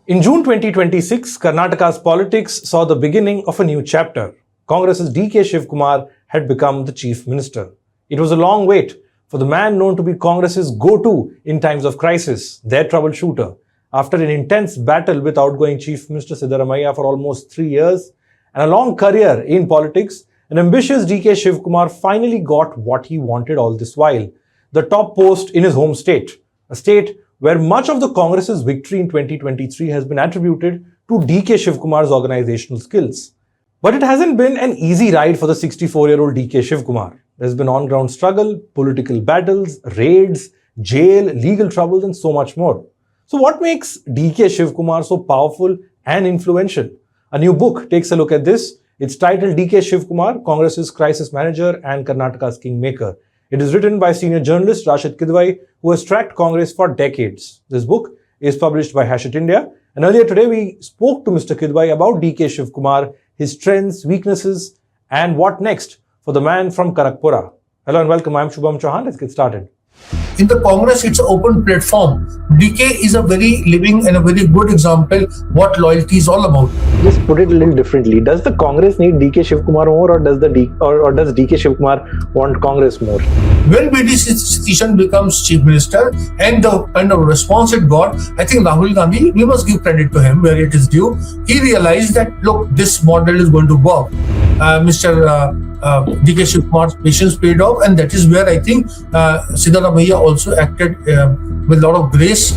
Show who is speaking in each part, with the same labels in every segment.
Speaker 1: In June 2026, Karnataka's politics saw the beginning of a new chapter. Congress's DK Shivkumar had become the Chief Minister. It was a long wait for the man known to be Congress's go-to in times of crisis, their troubleshooter. After an intense battle with outgoing Chief Minister Siddaramaiah for almost 3 years and a long career in politics, an ambitious DK Shivkumar finally got what he wanted all this while: the top post in his home state, a state where much of the Congress's victory in 2023 has been attributed to DK Shivkumar's organizational skills. But it hasn't been an easy ride for the 64-year-old DK Shivkumar. There's been on-ground struggle, political battles, raids, jail, legal troubles, and so much more. So what makes DK Shivkumar so powerful and influential? A new book takes a look at this. It's titled DK Shivkumar, Congress's Crisis Manager and Karnataka's Kingmaker. It is written by senior journalist Rasheed Kidwai, who has tracked Congress for decades. This book is published by Hachette India. And earlier today, we spoke to Mr. Kidwai about DK Shivkumar, his strengths, weaknesses, and what next for the man from Kanakpura. Hello and welcome. I'm Shubham Chohan. Let's get started.
Speaker 2: In the Congress, it's an open platform. DK is a very living and a very good example what loyalty is all about.
Speaker 1: Just put it a little differently. Does the Congress need DK Shivkumar more, or does DK Shivkumar want Congress more?
Speaker 2: When BDC Station becomes Chief Minister and the kind of response it got, I think Rahul Gandhi, we must give credit to him where it is due. He realized that, look, this model is going to work. DK Shivkumar's patience paid off, and that is where I think Siddaramaiah also acted with a lot of grace.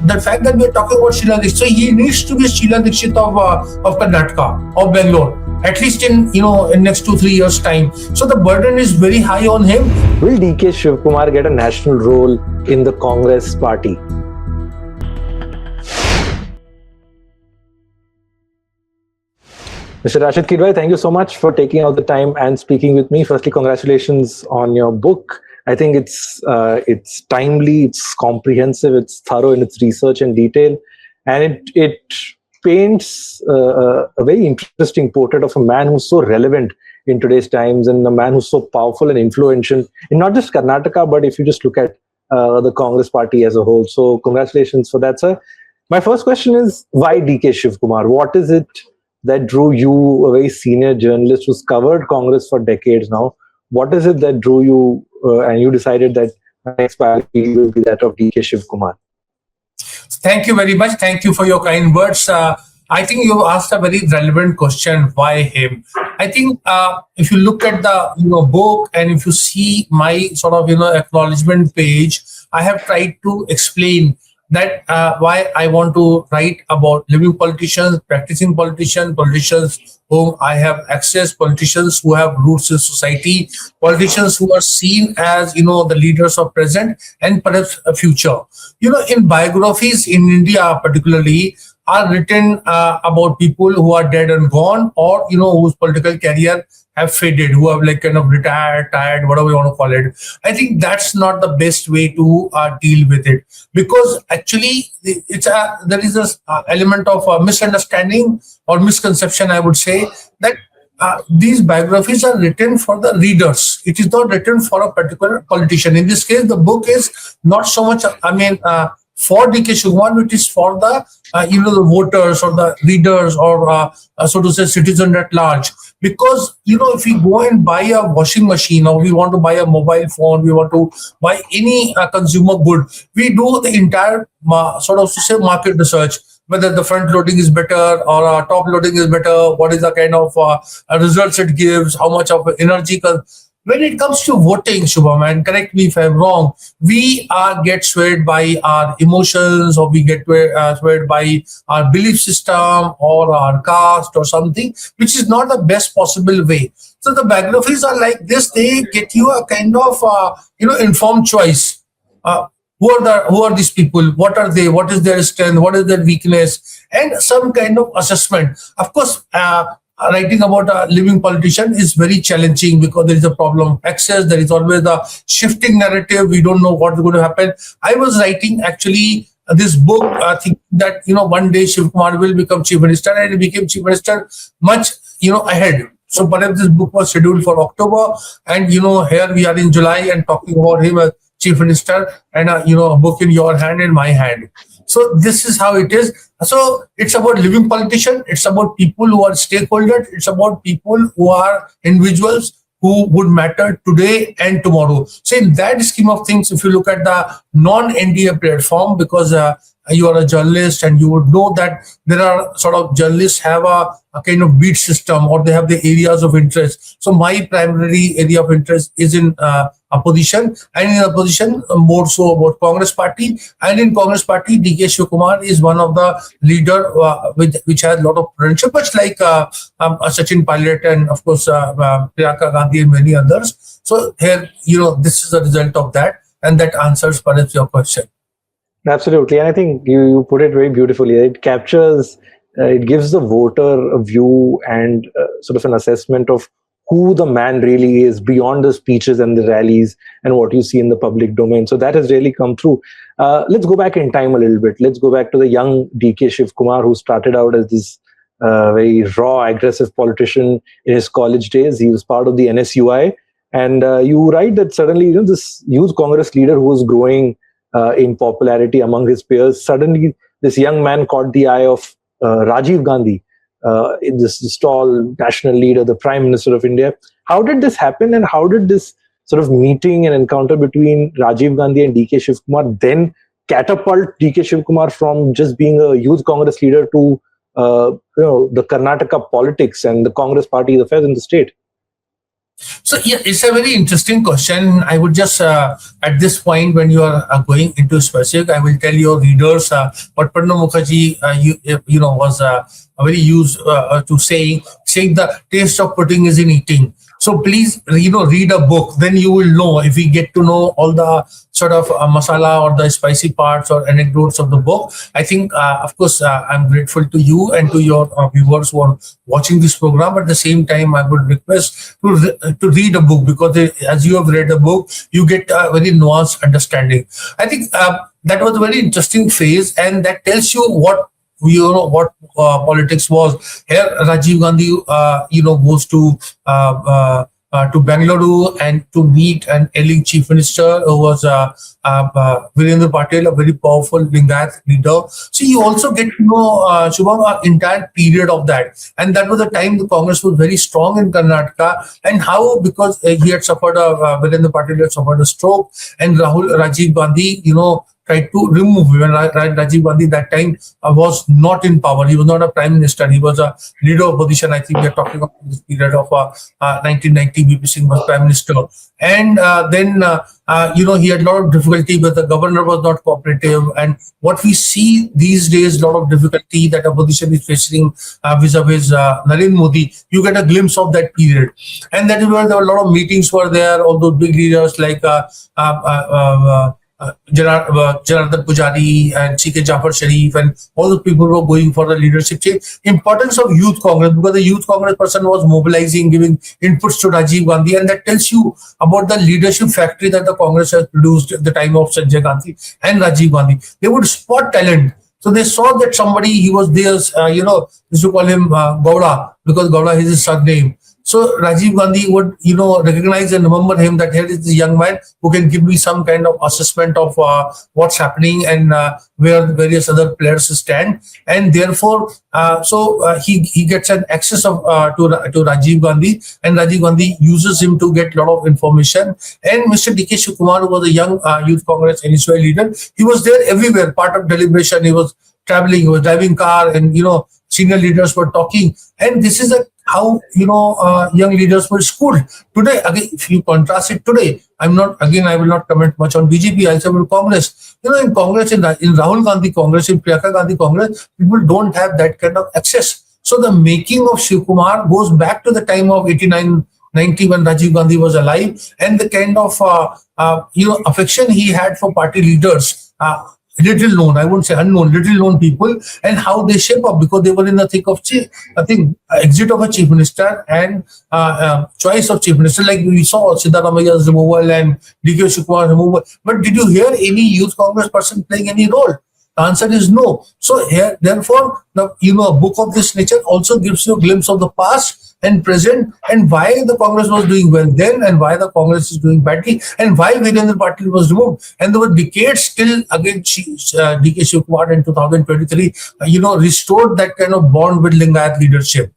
Speaker 2: The fact that we are talking about Sheila Dikshit, so he needs to be Sheila Dikshit of Karnataka, of Bangalore, at least in next 2-3 years time. So the burden is very high on him.
Speaker 1: Will DK Shivkumar get a national role in the Congress party? Mr. Rasheed Kidwai, thank you so much for taking out the time and speaking with me. Firstly, congratulations on your book. I think it's timely, it's comprehensive, it's thorough in its research and detail, and it paints a very interesting portrait of a man who's so relevant in today's times and a man who's so powerful and influential in not just Karnataka, but if you just look at the Congress party as a whole. So congratulations for that, sir. My first question is, why DK Shivkumar? What is it that drew you, a very senior journalist who's covered Congress for decades now? What is it that drew you and you decided that my next biography will be that of DK Shivkumar?
Speaker 2: Thank you very much. Thank you for your kind words. I think you asked a very relevant question. Why him? I think if you look at the book and if you see my sort of acknowledgement page, I have tried to explain that why I want to write about living politicians, practicing politicians whom I have access, politicians who have roots in society, politicians who are seen as the leaders of present and perhaps a future. In biographies in India particularly are written about people who are dead and gone, or whose political career have faded, who have kind of retired, tired, whatever you want to call it. I think that's not the best way to deal with it, because actually there is this element of misunderstanding or misconception, I would say, that these biographies are written for the readers. It is not written for a particular politician. In this case, the book is not so much, for DK Shivkumar, it is for the the voters or the readers or so to say citizens at large. Because if we go and buy a washing machine, or we want to buy a mobile phone, we want to buy any consumer good, we do the entire sort of market research, whether the front loading is better or top loading is better, what is the kind of results it gives, how much of energy. When it comes to voting, Shubham, and correct me if I'm wrong, we get swayed by our emotions, or we get swayed by our belief system or our caste or something, which is not the best possible way. So the biographies are like this. They get you a kind of informed choice. Who are these people? What are they? What is their strength? What is their weakness? And some kind of assessment. Of course, writing about a living politician is very challenging, because there is a problem of access. There is always a shifting narrative. We don't know what's going to happen. I was writing actually this book thinking that one day Shivkumar will become Chief Minister, and he became Chief Minister much ahead. So perhaps this book was scheduled for October, and here we are in July and talking about him as Chief Minister, and a book in your hand and my hand. So this is how it is. So it's about living politician. It's about people who are stakeholders. It's about people who are individuals who would matter today and tomorrow. So in that scheme of things, if you look at the non-NDA platform, because you are a journalist and you would know that there are sort of journalists have a kind of beat system, or they have the areas of interest. So my primary area of interest is in opposition, and in opposition more so about Congress party. And in Congress party, DK Shivakumar is one of the leader which has a lot of potential, much like Sachin Pilot and of course Priyanka Gandhi and many others. So here, this is the result of that, and that answers perhaps your question.
Speaker 1: Absolutely. And I think you put it very beautifully. It captures, it gives the voter a view and sort of an assessment of who the man really is beyond the speeches and the rallies and what you see in the public domain. So that has really come through. Let's go back in time a little bit. Let's go back to the young DK Shivkumar, who started out as this very raw, aggressive politician in his college days. He was part of the NSUI. And you write that suddenly, this youth Congress leader who was growing in popularity among his peers, suddenly this young man caught the eye of Rajiv Gandhi, this tall national leader, the Prime Minister of India. How did this happen, and how did this sort of meeting and encounter between Rajiv Gandhi and DK Shivkumar then catapult DK Shivkumar from just being a youth Congress leader to the Karnataka politics and the Congress party's affairs in the state?
Speaker 2: So yeah, it's a very interesting question. I would just at this point, when you are going into specific, I will tell your readers what Pranab Mukherjee was very used to saying the taste of pudding is in eating. So please, read a book. Then you will know, if we get to know all the sort of masala or the spicy parts or anecdotes of the book. I think, of course, I'm grateful to you and to your viewers who are watching this program. At the same time, I would request to read a book, because as you have read a book, you get a very nuanced understanding. I think that was a very interesting phase, and that tells you what politics was. Here, Rajiv Gandhi, goes to Bengaluru and to meet an ailing chief minister who was Virendra Patel, a very powerful Lingayat leader. So you also get to know Shubham, an entire period of that, and that was the time the Congress was very strong in Karnataka. And how, because he had suffered Virendra Patel had suffered a stroke, and Rajiv Gandhi, tried to remove him. And Rajiv Gandhi that time was not in power. He was not a prime minister. He was a leader of opposition. I think we are talking about this period of 1990. BP Singh was prime minister. And then, he had a lot of difficulty, but the governor was not cooperative. And what we see these days, a lot of difficulty that opposition is facing vis-a-vis Narendra Modi. You get a glimpse of that period. And that is where there were a lot of meetings were there. All those big leaders like Janardhan Pujari and C.K. Jafar Sharif and all the people who were going for the leadership change. Importance of youth Congress, because the youth Congress person was mobilizing, giving inputs to Rajiv Gandhi, and that tells you about the leadership factory that the Congress has produced at the time of Sanjay Gandhi and Rajiv Gandhi. They would spot talent. So they saw that somebody, he was theirs, used to call him Gowda, because Gowda is his surname. So Rajiv Gandhi would, recognize and remember him, that here is this young man who can give me some kind of assessment of what's happening and where the various other players stand. And therefore, he gets an access to Rajiv Gandhi, and Rajiv Gandhi uses him to get a lot of information. And Mr. DK Shivkumar, who was a young youth Congress NSUI leader, he was there everywhere, part of deliberation. He was traveling, he was driving car, and senior leaders were talking. And this is how young leaders were schooled. Today, again, if you contrast it today, I will not comment much on BJP, I say about Congress. In Congress, in Rahul Gandhi Congress, in Priyanka Gandhi Congress, people don't have that kind of access. So the making of Shivkumar goes back to the time of 89, 90, when Rajiv Gandhi was alive, and the kind of affection he had for party leaders. Little known, I won't say unknown, little known people, and how they shape up, because they were in the thick of exit of a chief minister and choice of chief minister. Like we saw Siddharamaia's removal and DK Shivkumar's removal. But did you hear any youth Congress person playing any role? The answer is no. So here, therefore, a book of this nature also gives you a glimpse of the past and present, and why the Congress was doing well then, and why the Congress is doing badly, and why Virendra Patil was removed. And there were decades till again DK Shivkumar in 2023, restored that kind of bond with Lingayat leadership.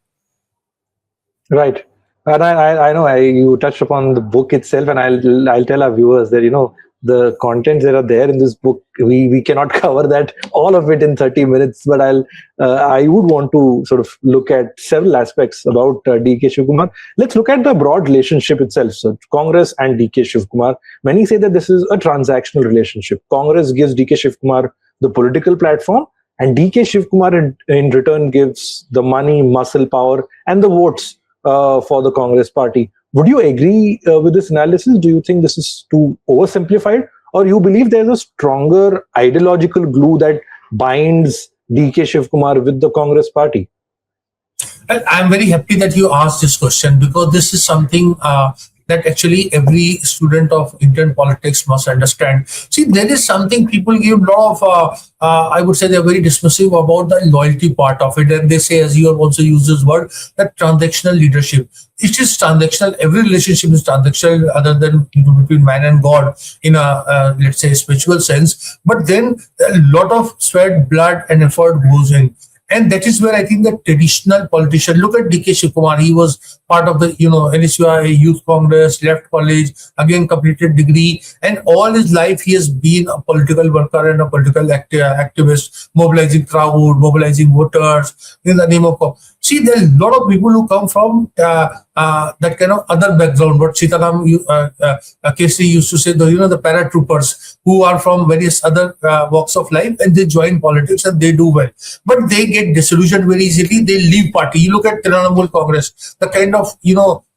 Speaker 1: Right. And I know you touched upon the book itself, and I'll tell our viewers that the contents that are there in this book, we cannot cover that all of it in 30 minutes. But I would want to sort of look at several aspects about DK Shivkumar. Let's look at the broad relationship itself. So Congress and DK Shivkumar. Many say that this is a transactional relationship. Congress gives DK Shivkumar the political platform, and DK Shivkumar in return gives the money, muscle power, and the votes for the Congress party. Would you agree with this analysis? Do you think this is too oversimplified, or you believe there's a stronger ideological glue that binds DK Shivkumar with the Congress party?
Speaker 2: I'm very happy that you asked this question, because this is something that actually every student of Indian politics must understand. See, there is something people give a lot of, I would say they're very dismissive about the loyalty part of it. And they say, as you have also used this word, that transactional leadership. It is transactional. Every relationship is transactional, other than between man and God in a, let's say, spiritual sense. But then a lot of sweat, blood and effort goes in. And that is where I think the traditional politician, look at DK Shivkumar, he was part of the, NSUI, Youth Congress, left college, again completed degree, and all his life he has been a political worker and a political activist, mobilizing crowd, mobilizing voters in the name of... See, there are a lot of people who come from that kind of other background. But Sitaram Kesri used to say, the paratroopers who are from various other walks of life, and they join politics and they do well. But they get disillusioned very easily. They leave party. You look at Trinamool Congress, the kind of,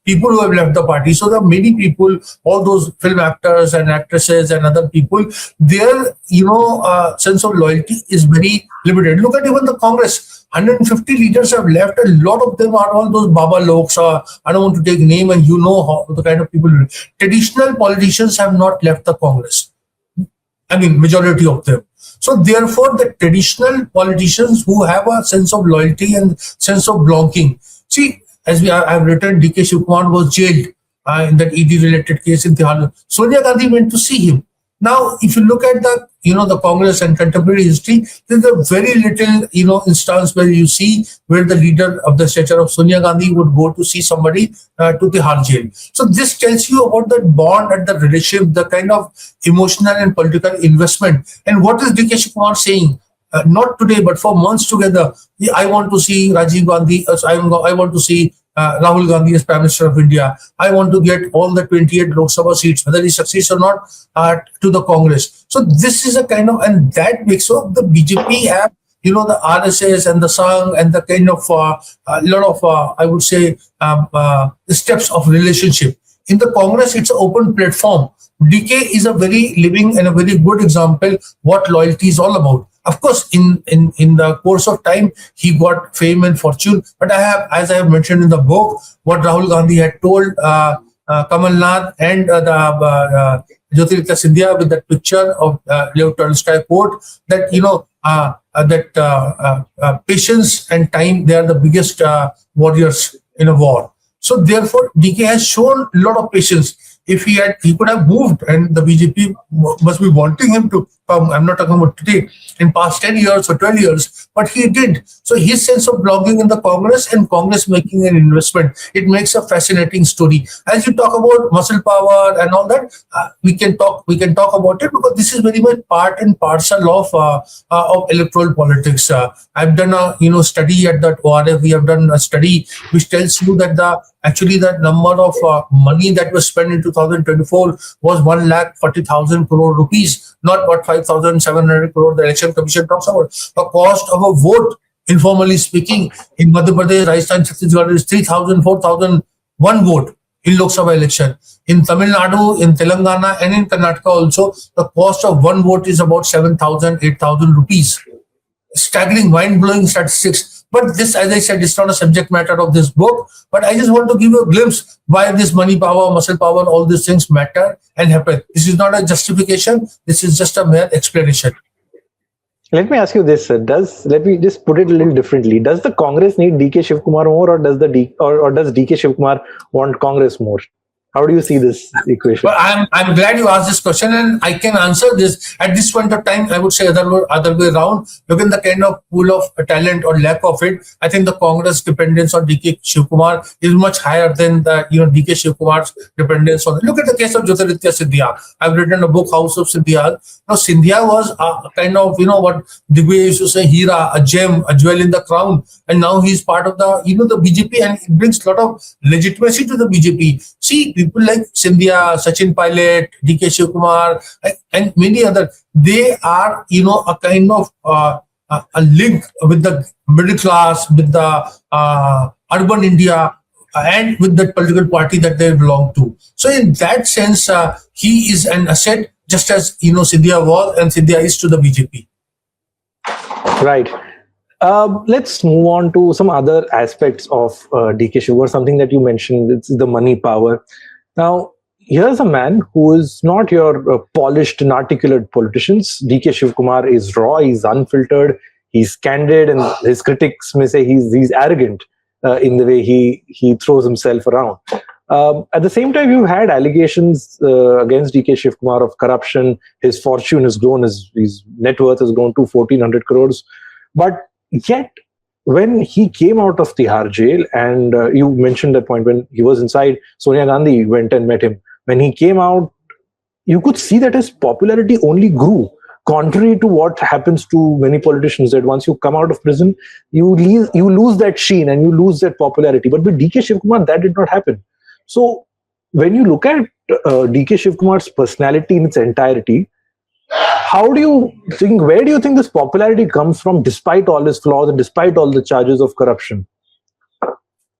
Speaker 2: people who have left the party. So there are many people, all those film actors and actresses and other people, their, sense of loyalty is very limited. Look at even the Congress. 150 leaders have left. A lot of them are all those Baba Loks. I don't want to take name, and how the kind of people. Traditional politicians have not left the Congress. I mean, majority of them. So therefore, the traditional politicians who have a sense of loyalty and sense of belonging. See, as I've written, DK Shivkumar was jailed in that ED-related case in Tihar. Sonia Gandhi went to see him. Now, if you look at the, the Congress and contemporary history, there's a very little, instance where you see where the leader of the stature of Sonia Gandhi would go to see somebody to Tihar jail. So this tells you about the bond and the relationship, the kind of emotional and political investment. And what is DK Shivkumar saying? Not today, but for months together. I want to see Rajiv Gandhi. I want to see Rahul Gandhi as Prime Minister of India. I want to get all the 28 Lok Sabha seats, whether he succeeds or not, to the Congress. So this is a kind of, and that makes up the BJP have, the RSS and the Sangh and the kind of a lot of, I would say, steps of relationship. In the Congress, it's an open platform. DK is a very living and a very good example what loyalty is all about. Of course, in the course of time, he got fame and fortune. But as I have mentioned in the book, what Rahul Gandhi had told Kamal Nath and the Jyotirita Scindia with that picture of Leo Tolstoy quote that, patience and time, they are the biggest warriors in a war. So therefore, DK has shown a lot of patience. If he could have moved, and the BJP must be wanting him to come. I'm not talking about today, in past 10 years or 12 years, but he did. So his sense of belonging in the Congress and Congress making an investment, it makes a fascinating story. As you talk about muscle power and all that, we can talk about it, because this is very much part and parcel of electoral politics. I've done a study at that ORF. We have done a study which tells you that the number of money that was spent in 2024 was 1,40,000 crore rupees, not what 5,700 crore the election commission talks about. The cost of a vote, informally speaking, in Madhya Pradesh, Rajasthan, Chhattisgarh is 3,000, 4,000, one vote in Lok Sabha election. In Tamil Nadu, in Telangana and in Karnataka also, the cost of one vote is about 7,000, 8,000 rupees. Staggering, mind-blowing statistics. But this, as I said, is not a subject matter of this book. But I just want to give you a glimpse why this money power, muscle power, all these things matter and happen. This is not a justification. This is just a mere explanation.
Speaker 3: Let me ask you this: let me just put it a little differently. Does the Congress need DK Shivkumar more, or does DK Shivkumar want Congress more? How do you see this equation?
Speaker 2: But I'm glad you asked this question, and I can answer this at this point of time. I would say other way around. Looking the kind of pool of talent or lack of it, I think the Congress dependence on DK Shivkumar is much higher than the DK Shivkumar's dependence on. Look at the case of Jyotiraditya Scindia. I've written a book, House of Scindia. Now Scindia was a kind of what Digwe used to say, Hira, a gem, a jewel in the crown, and now he's part of the the BJP, and it brings a lot of legitimacy to the BJP. See, people like Scindia, Sachin Pilot, DK Shivkumar, and many other, they are a kind of a link with the middle class, with the urban India, and with the political party that they belong to. So in that sense, he is an asset, just as Scindia was and Scindia is to the BJP.
Speaker 3: Right. Let's move on to some other aspects of DK Shivkumar. Something that you mentioned, it's the money power. Now, here's a man who is not your polished and articulate politicians. DK Shivkumar is raw, he's unfiltered, he's candid, and his critics may say he's arrogant in the way he throws himself around. At the same time, you've had allegations against DK Shivkumar of corruption. His fortune has grown, his net worth has grown to 1,400 crores. But yet, when he came out of Tihar jail, and you mentioned that point when he was inside, Sonia Gandhi went and met him. When he came out, you could see that his popularity only grew, contrary to what happens to many politicians, that once you come out of prison, you lose that sheen and you lose that popularity. But with DK Shivkumar, that did not happen. So when you look at DK Shivkumar's personality in its entirety, where do you think this popularity comes from, despite all his flaws and despite all the charges of corruption?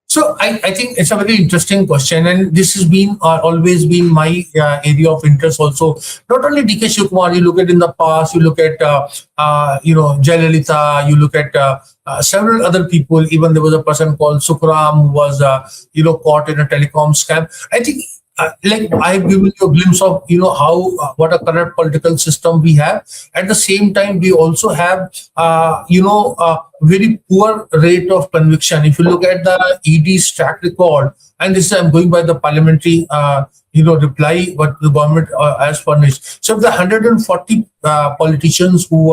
Speaker 2: So I think it's a very interesting question, and this has been always been my area of interest also. Not only DK Shivkumar, you look at in the past, you look at Jayalalitha, you look at several other people. Even there was a person called Sukram who was caught in a telecom scam. I think like I've given you a glimpse of how what a corrupt political system we have. At the same time, we also have very poor rate of conviction. If you look at the ED's track record, and this is I'm going by the parliamentary reply what the government has furnished. So of the 140 politicians who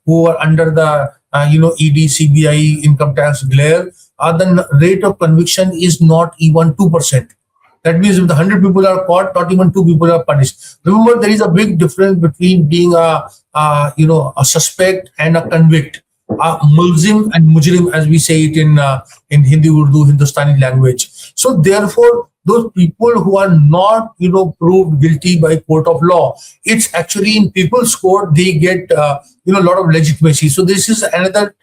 Speaker 2: were under the ED, CBI, income tax glare, the rate of conviction is not even 2%. That means if the 100 people are caught, not even 2 people are punished. Remember, there is a big difference between being a suspect and a convict. Mulzim and mujrim, as we say it in Hindi, Urdu, Hindustani language. So therefore, those people who are not proved guilty by court of law, it's actually in people's court they get a lot of legitimacy. So this is another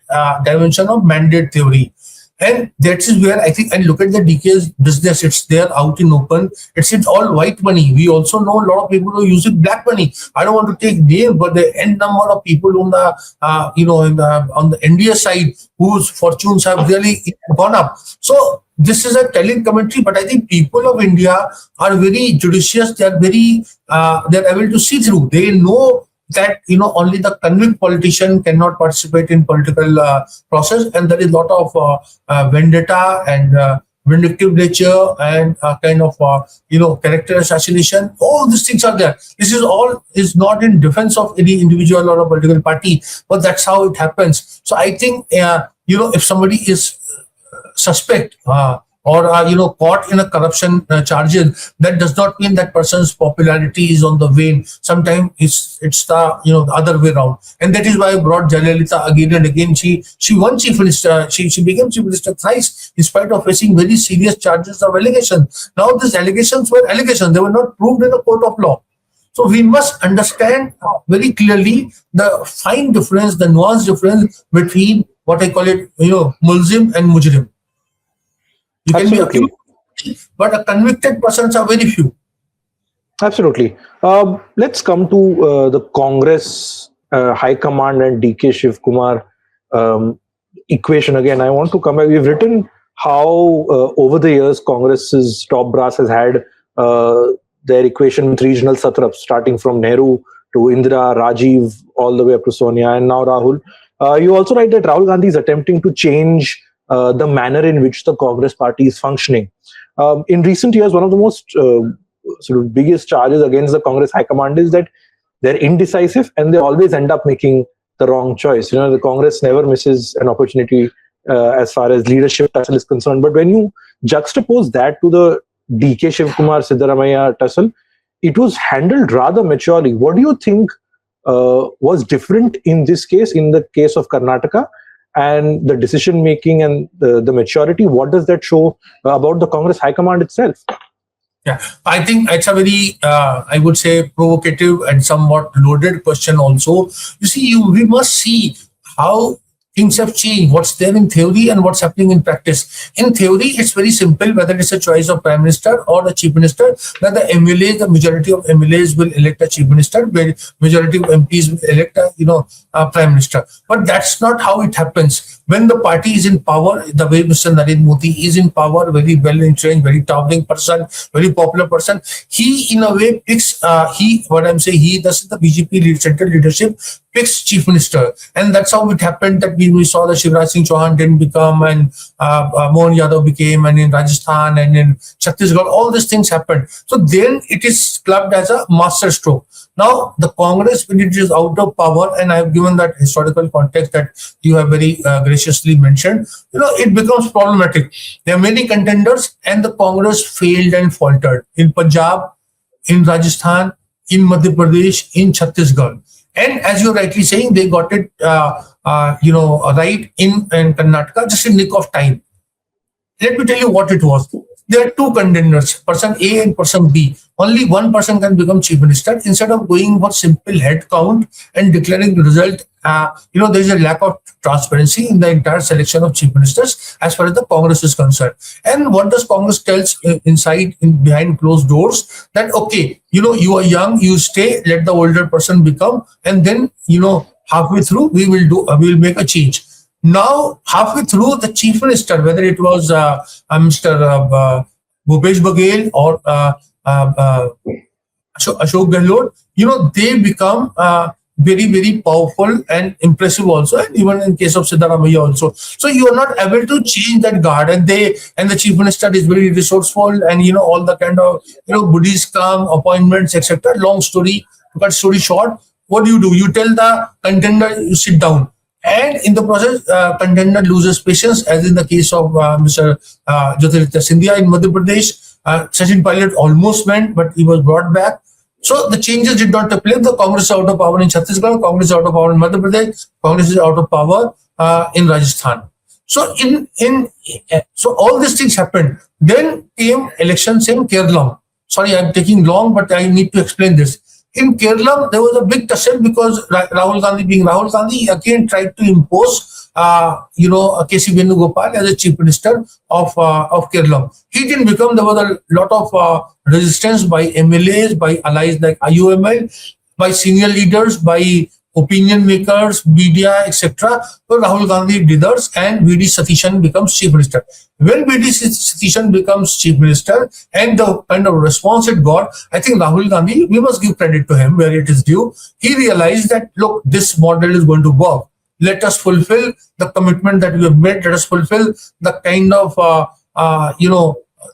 Speaker 2: dimension of mandate theory. And that is where I think, and look at the DK's business, it's there out in open. It's all white money. We also know a lot of people who use it black money. I don't want to take name, but the end number of people on the on the India side whose fortunes have really gone up. So this is a telling commentary, but I think people of India are very judicious. They are very they're able to see through. They know that only the convict politician cannot participate in political process, and there is a lot of vendetta and vindictive nature and kind of character assassination. All these things are there. This is not in defense of any individual or a political party, but that's how it happens. So I think if somebody is suspect or caught in a corruption charges, that does not mean that person's popularity is on the wane. Sometimes it's the other way around, and that is why I brought Jayalalitha again and again. She won chief minister. She became chief minister thrice in spite of facing very serious charges of allegations. Now these allegations were allegations; they were not proved in a court of law. So we must understand very clearly the fine difference, the nuanced difference between what I call it, mulzim and mujrim. You can
Speaker 3: Absolutely.
Speaker 2: be accused, but a convicted persons are very few.
Speaker 3: Absolutely. Let's come to the Congress High Command and DK Shivkumar equation again. I want to come back. We've written how over the years Congress's top brass has had their equation with regional satraps, starting from Nehru to Indira, Rajiv, all the way up to Sonia, and now Rahul. You also write that Rahul Gandhi is attempting to change the manner in which the Congress party is functioning. In recent years, one of the most sort of biggest charges against the Congress High Command is that they're indecisive and they always end up making the wrong choice. The Congress never misses an opportunity as far as leadership tussle is concerned. But when you juxtapose that to the DK Shivkumar Siddaramaiah tussle, it was handled rather maturely. What do you think was different in this case, in the case of Karnataka, and the decision making and the maturity? What does that show about the Congress High Command itself?
Speaker 2: Yeah, I think it's a very, I would say, provocative and somewhat loaded question also. You see, we must see how things have changed, what's there in theory and what's happening in practice. In theory, it's very simple, whether it's a choice of Prime Minister or the Chief Minister, that the MLAs, the majority of MLAs will elect a Chief Minister, where majority of MPs will elect a Prime Minister. But that's not how it happens. When the party is in power, the way Mr. Narendra Modi is in power, very well entrenched, very towering person, very popular person, he in a way picks, the BJP central leadership picks Chief Minister. And that's how it happened that we saw that Shivraj Singh Chauhan didn't become, and Mohan Yadav became, and in Rajasthan and in Chhattisgarh, all these things happened. So then it is clubbed as a master stroke. Now, the Congress, when it is out of power, and I have given that historical context that you have very graciously mentioned, it becomes problematic. There are many contenders, and the Congress failed and faltered in Punjab, in Rajasthan, in Madhya Pradesh, in Chhattisgarh. And as you're rightly saying, they got it, right in Karnataka, just in nick of time. Let me tell you what it was. There are two contenders, person A and person B. Only one person can become Chief Minister. Instead of going for simple head count and declaring the result, there is a lack of transparency in the entire selection of Chief Ministers as far as the Congress is concerned. And what does Congress tells behind closed doors? That, okay, you are young, you stay, let the older person become, and then, halfway through, we will make a change. Now, halfway through, the Chief Minister, whether it was Mr. Bhupesh Baghel or Ashok Gehlot, they become very, very powerful and impressive also, and even in case of Siddaramaiah also. So you are not able to change that guard, and the Chief Minister is very resourceful, and all the kind of goodies come, appointments, etc. Long story, cut story short. What do? You tell the contender, you sit down. And in the process, contender loses patience, as in the case of Mr. Jyotiraditya Scindia in Madhya Pradesh. Sachin Pilot almost went, but he was brought back. So the changes did not take place. The Congress is out of power in Chhattisgarh, Congress is out of power in Madhya Pradesh, Congress is out of power in Rajasthan. So so all these things happened. Then came elections in Kerala. Sorry, I'm taking long, but I need to explain this. In Kerala, there was a big tussle because Rahul Gandhi, being Rahul Gandhi, again tried to impose, K.C. Venugopal as a Chief Minister of Kerala. He didn't become. There was a lot of resistance by MLAs, by allies like IUML, by senior leaders, by opinion makers, media, etc. So Rahul Gandhi dithers and V.D. Satishan becomes Chief Minister. When V.D. Satishan becomes Chief Minister and the kind of response it got, I think Rahul Gandhi, we must give credit to him where it is due. He realized that, look, this model is going to work. Let us fulfill the commitment that we have made. Let us fulfill the kind of,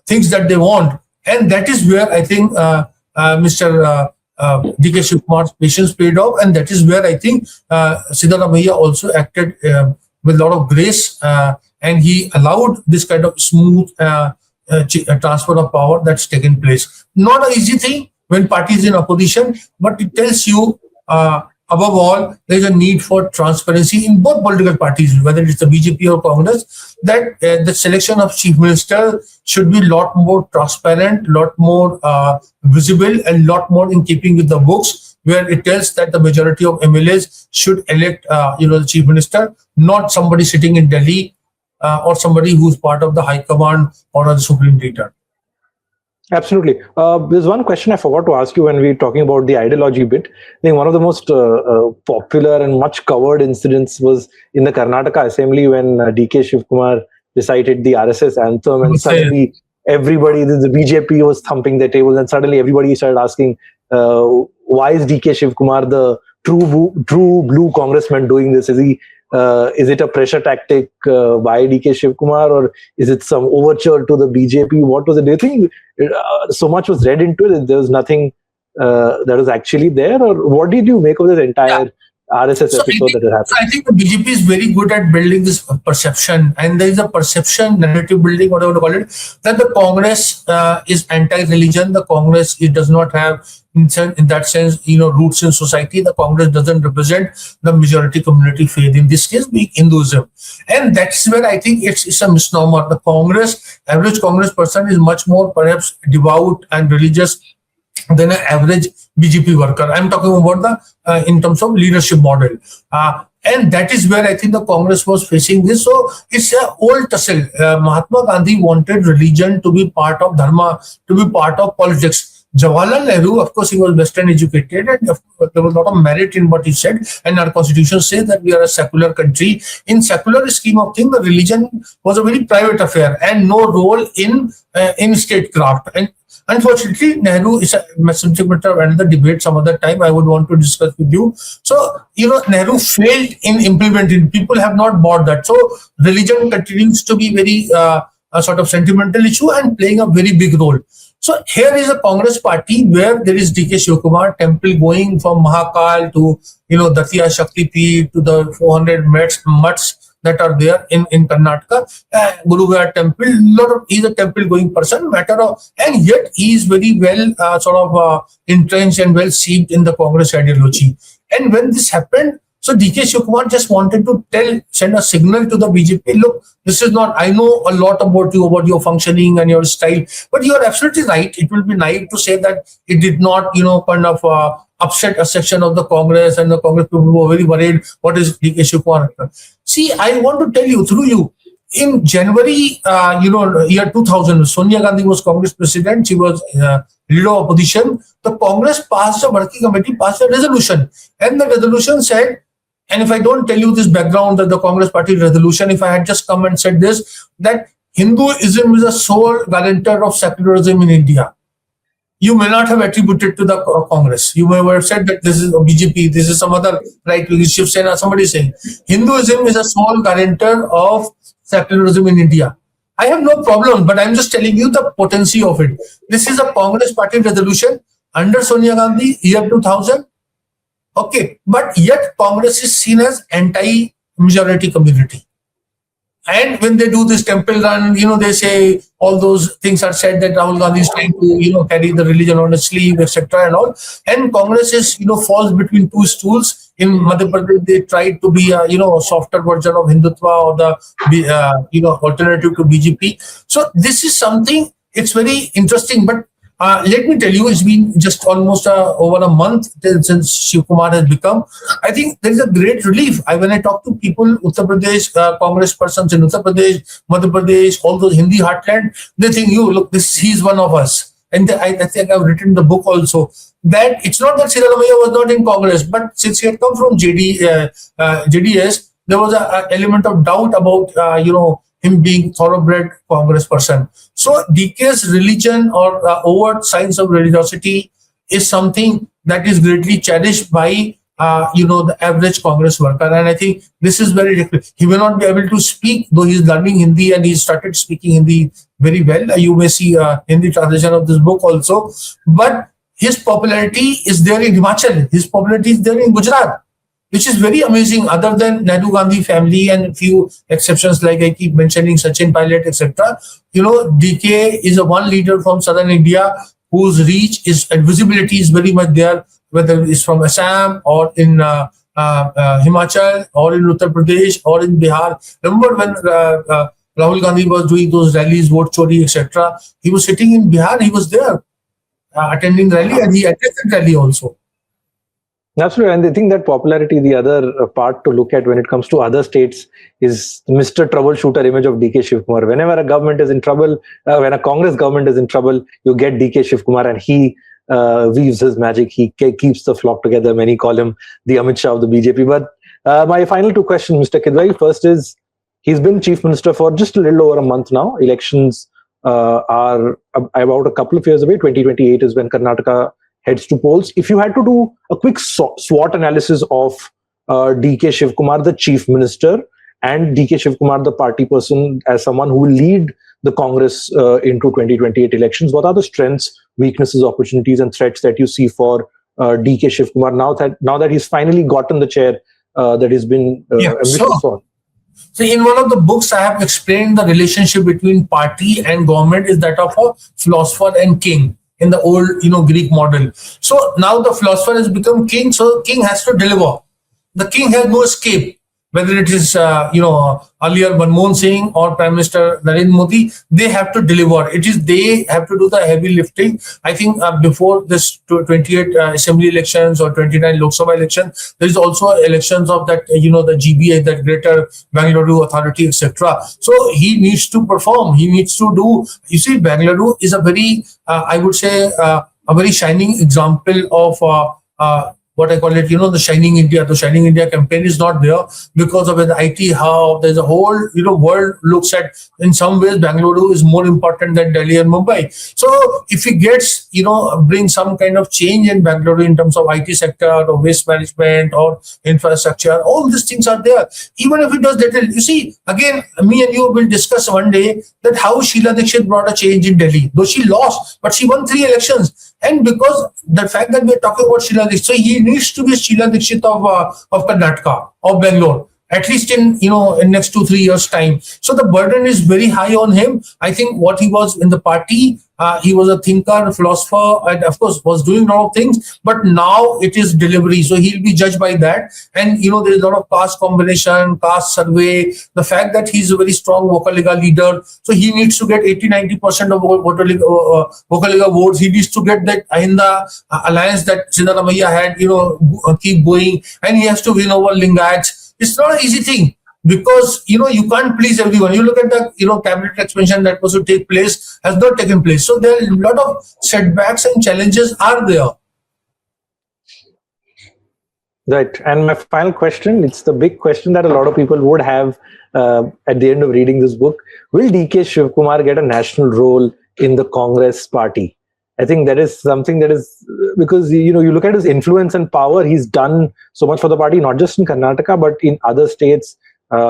Speaker 2: things that they want. And that is where I think Mr. DK Shivkumar's patience paid off, and that is where I think Siddaramaiah also acted with a lot of grace, and he allowed this kind of smooth transfer of power that's taken place. Not an easy thing when parties in opposition, but it tells you, above all, there is a need for transparency in both political parties, whether it's the BJP or Congress, that the selection of Chief Minister should be a lot more transparent, lot more visible, and lot more in keeping with the books, where it tells that the majority of MLAs should elect, the Chief Minister, not somebody sitting in Delhi or somebody who's part of the High Command or the Supreme Leader.
Speaker 3: Absolutely. There's one question I forgot to ask you when we were talking about the ideology bit. I think one of the most popular and much covered incidents was in the Karnataka Assembly when DK Shivkumar recited the RSS anthem, and suddenly everybody, the BJP was thumping their tables, and suddenly everybody started asking, why is DK Shivkumar the true blue congressman doing this? Is it a pressure tactic by DK Shivkumar, or is it some overture to the BJP? What was it? Do you think so much was read into it? There was nothing that was actually there, or what did you make of this entire RSS episode that happened?
Speaker 2: So I think the BJP is very good at building this perception, and there is a perception, narrative building, whatever you call it, that the Congress is anti-religion. The Congress, it does not have, in that sense, roots in society. The Congress doesn't represent the majority community faith, in this case being Hinduism. And that's where I think it's a misnomer. The Congress, average Congress person is much more perhaps devout and religious than an average BJP worker. I'm talking about the in terms of leadership model. And that is where I think the Congress was facing this. So it's an old tussle. Mahatma Gandhi wanted religion to be part of dharma, to be part of politics. Jawaharlal Nehru, of course, he was Western educated, and there was a lot of merit in what he said. And our constitution says that we are a secular country. In secular scheme of things, the religion was a very private affair and no role in statecraft. And unfortunately, Nehru is a subject matter of another debate some other time I would want to discuss with you. So, Nehru failed in implementing. People have not bought that. So, religion continues to be very a sort of sentimental issue and playing a very big role. So, here is a Congress party where there is DK Shivkumar temple going from Mahakal to, Datia Shaktipeeth to the 400 mutts that are there in Karnataka. Gurugaya temple, he's a temple going person, and yet he is very well entrenched and well seeped in the Congress ideology. And when this happened, so DK Shivkumar just wanted to send a signal to the BJP, look, this is not, I know a lot about you, about your functioning and your style, but you are absolutely right. It will be naive to say that it did not, upset a section of the Congress, and the Congress people were very worried, what is DK Shivkumar? See, I want to tell you, through you, in January, year 2000, Sonia Gandhi was Congress president. She was leader of opposition. The Congress passed, a working committee passed a resolution, and the resolution said, and if I don't tell you this background, that the Congress party resolution, if I had just come and said this, that Hinduism is a sole guarantor of secularism in India, you may not have attributed to the Congress. You may have said that this is a BJP, this is some other right-wing Shiv Sena, somebody saying. Hinduism is a sole guarantor of secularism in India. I have no problem, but I'm just telling you the potency of it. This is a Congress party resolution under Sonia Gandhi, year 2000. Okay, but yet Congress is seen as anti-majority community. And when they do this temple run, they say all those things are said that Rahul Gandhi is trying to, carry the religion on his sleeve, etc. and all. And Congress is, falls between two stools. In Madhya Pradesh, they tried to be a, softer version of Hindutva or the, alternative to BJP. So this is something, it's very interesting, but let me tell you, it's been just almost over a month since Shivkumar has become. I think there is a great relief. When I talk to people, Uttar Pradesh, Congress persons in Uttar Pradesh, Madhya Pradesh, all those Hindi heartland, they think, look, he's one of us. And I think I've written the book also, that it's not that Siddharamaiah was not in Congress, but since he had come from JDS, there was an element of doubt about, him being thoroughbred Congress person. So DK's religion or overt signs of religiosity is something that is greatly cherished by the average Congress worker. And I think this is very difficult. He will not be able to speak, though he's learning Hindi and he started speaking Hindi very well. You may see Hindi translation of this book also. But his popularity is there in Himachal. His popularity is there in Gujarat, which is very amazing. Other than Nehru Gandhi family and a few exceptions, like I keep mentioning Sachin Pilot, etc. DK is a one leader from southern India whose reach and visibility is very much there, whether it's from Assam or in Himachal or in Uttar Pradesh or in Bihar. Remember when Rahul Gandhi was doing those rallies, vote chori, etc. He was sitting in Bihar, he was there attending rally, and he attended rally also.
Speaker 3: Absolutely, and I think that popularity, the other part to look at when it comes to other states, is Mr. Troubleshooter image of DK Shivkumar. Whenever a government is in trouble, when a Congress government is in trouble, you get DK Shivkumar, and he weaves his magic. He keeps the flock together. Many call him the Amit Shah of the BJP. But my final two questions, Mr. Kidwai. First is, he's been chief minister for just a little over a month now. Elections are about a couple of years away. 2028 is when Karnataka heads to polls. If you had to do a quick SWOT analysis of DK Shivkumar, the Chief Minister, and DK Shivkumar, the party person, as someone who will lead the Congress into 2028 elections, what are the strengths, weaknesses, opportunities, and threats that you see for DK Shivkumar now that he's finally gotten the chair that he's been ambitious for?
Speaker 2: So in one of the books, I have explained the relationship between party and government is that of a philosopher and king in the old, Greek model. So now the philosopher has become king, so king has to deliver. The king has no escape. Whether it is, earlier Manmohan Singh or Prime Minister Narendra Modi, they have to deliver. They have to do the heavy lifting. I think before this 28 assembly elections or 29 Lok Sabha elections, there is also elections of that, the GBA, that Greater Bangalore Authority, etc. So he needs to perform. He needs to do. You see, Bangalore is a very, I would say, a very shining example of what I call it, the Shining India. The Shining India campaign is not there because of the IT hub. There's a whole, world looks at, in some ways, Bangalore is more important than Delhi and Mumbai. So if he gets, bring some kind of change in Bangalore in terms of IT sector or waste management or infrastructure, all these things are there. Even if it does little, you see, again, me and you will discuss one day that how Sheila Dikshit brought a change in Delhi. Though she lost, but she won 3 elections. And because the fact that we're talking about Sheila Dikshit, so he needs to be Sheila Dikshit of Karnataka, of Bangalore, at least in next 2-3 years time. So the burden is very high on him. I think what he was in the party, he was a thinker, philosopher, and of course was doing a lot of things, but now it is delivery. So he'll be judged by that. And there is a lot of caste combination, caste survey, the fact that he's a very strong Vocaliga leader. So he needs to get 80-90% of Vocaliga votes. He needs to get that Ahinda alliance that Siddaramaiah had, keep going, and he has to win over Lingayats. It's not an easy thing. Because you can't please everyone. You look at the cabinet expansion that was to take place has not taken place. So there are a lot of setbacks and challenges are there.
Speaker 3: Right. And my final question, it's the big question that a lot of people would have at the end of reading this book. Will DK Shivkumar get a national role in the Congress party? I think that is something that is, because you look at his influence and power. He's done so much for the party, not just in Karnataka, but in other states.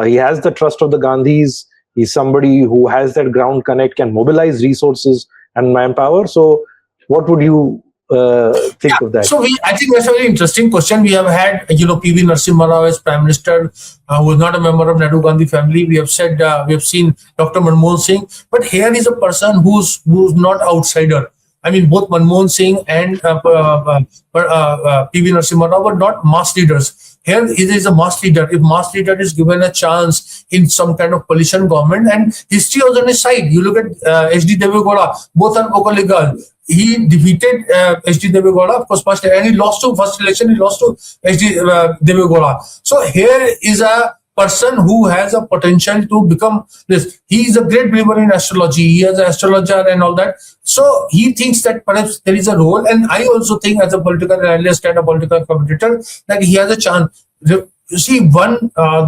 Speaker 3: He has the trust of the Gandhis. He's somebody who has that ground connect, can mobilize resources and manpower. So what would you think of that?
Speaker 2: So I think that's a very interesting question. We have had, PV Narasimha Rao as Prime Minister, who is not a member of Nehru Gandhi family. We have seen Dr. Manmohan Singh, but here is a person who's not outsider. I mean, both Manmohan Singh and PV Narasimha Rao were not mass leaders. Here it is a mass leader. If mass leader is given a chance in some kind of coalition government, and history was on his side. You look at H.D. Devegola, both are Vocaliga. He defeated H.D. Devegola, of course, first election, he lost to H.D. Devegola. So here is a person who has a potential to become this. He is a great believer in astrology. He is an astrologer and all that. So he thinks that perhaps there is a role. And I also think, as a political analyst and a political commentator, that he has a chance. You see,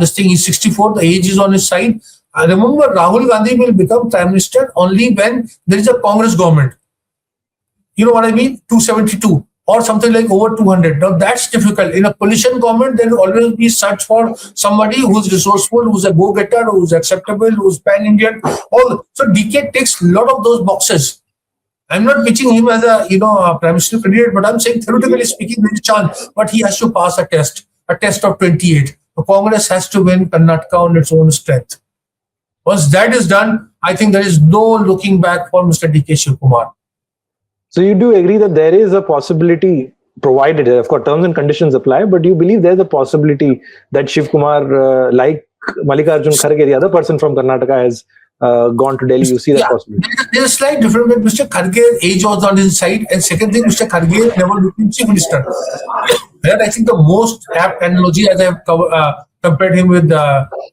Speaker 2: this thing is 64, the age is on his side. Remember, Rahul Gandhi will become Prime Minister only when there is a Congress government. You know what I mean? 272. Or something like over 200. Now that's difficult. In a coalition government, there will always be search for somebody who's resourceful, who's a go-getter, who's acceptable, who's pan-Indian. So DK ticks a lot of those boxes. I'm not pitching him as a prime minister candidate, but I'm saying theoretically speaking, there's a chance. But he has to pass a test of 28. The Congress has to win Karnataka on its own strength. Once that is done, I think there is no looking back for Mr. DK Shivkumar.
Speaker 3: So you do agree that there is a possibility, provided, of course, terms and conditions apply, but you believe there's a possibility that Shivkumar, like Mallikarjun Kharge, the other person from Karnataka, has gone to Delhi. You see that possibility?
Speaker 2: There's a slight difference, but Mr. Kharge's age was on his side, and second thing, Mr. Kharge never became Chief Minister. Where I think the most apt analogy, as I have compared him with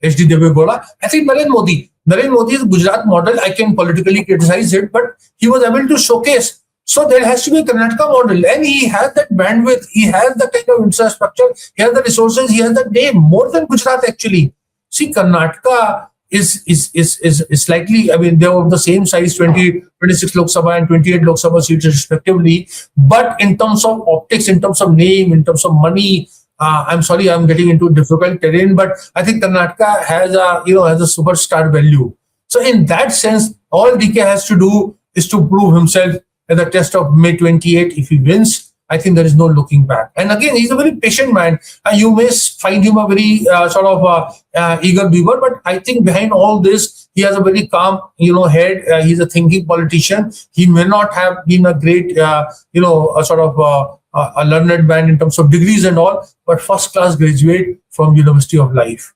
Speaker 2: H.D. Devegola, I think Narendra Modi. Narendra Modi's Gujarat model, I can politically criticize it, but he was able to showcase. So there has to be a Karnataka model, and he has that bandwidth, he has the kind of infrastructure, he has the resources, he has the name, more than Gujarat actually. See, Karnataka, is slightly, I mean, they were of the same size, 26 Lok Sabha and 28 Lok Sabha seats respectively. But in terms of optics, in terms of name, in terms of money, I'm sorry, I'm getting into difficult terrain, but I think Karnataka has has a superstar value. So in that sense, all DK has to do is to prove himself at the test of May 28. If he wins, I think there is no looking back. And again, he's a very patient man. You may find him a very eager beaver, but I think behind all this, he has a very calm, head. He's a thinking politician. He may not have been a great, a learned man in terms of degrees and all, but first class graduate from University of Life.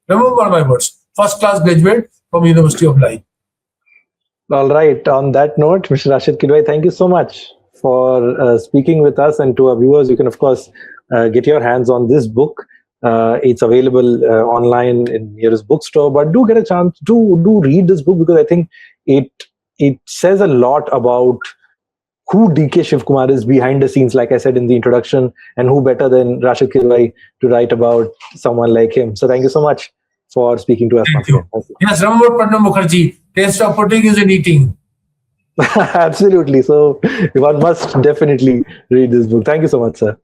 Speaker 2: Remember my words. First class graduate from University of Life.
Speaker 3: All right. On that note, Mr. Rasheed Kidwai, thank you so much for speaking with us, and to our viewers. You can, of course, get your hands on this book. It's available online in nearest bookstore, but do get a chance to read this book, because I think it says a lot about who DK Shivkumar is behind the scenes, like I said in the introduction, and who better than Rasheed Kidwai to write about someone like him. So thank you so much for speaking to us.
Speaker 2: Thank you. Yes, remember Pranab Mukherjee, taste of pudding is in eating.
Speaker 3: Absolutely. So one must definitely read this book. Thank you so much, sir.